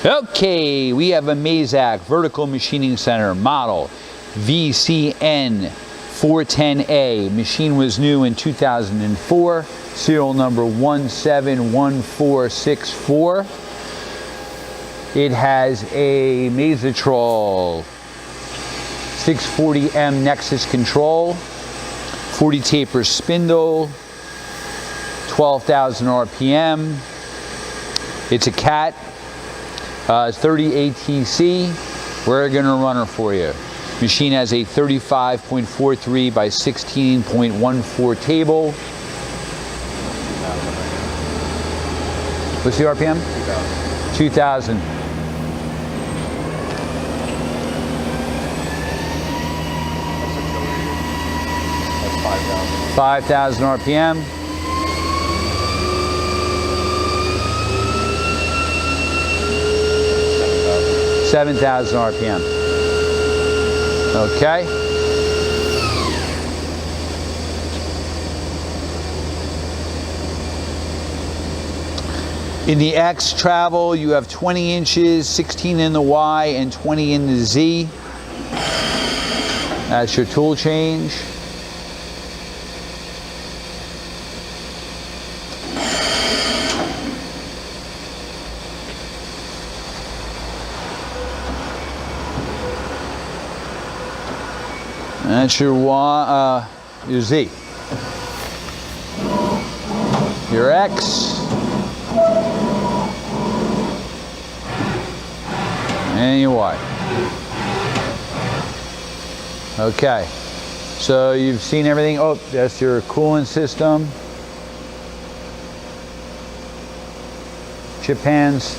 Okay, we have a Mazak Vertical Machining Center model VCN410A. Machine was new in 2004, serial number 171464. It has a Mazak 640M Nexus control, 40 taper spindle, 12,000 RPM. It's a CAT. 30 ATC. We're going to run her for you. Machine has a 35.43 by 16.14 table. What's the RPM? 2,000. 5,000 RPM. 7,000 RPM. Okay. In the X travel, you have 20 inches, 16 in the Y, and 20 in the Z. That's your tool change. That's your Y, your Z, your X, and your Y. Okay, so you've seen everything. Oh, that's your coolant system, chip pans.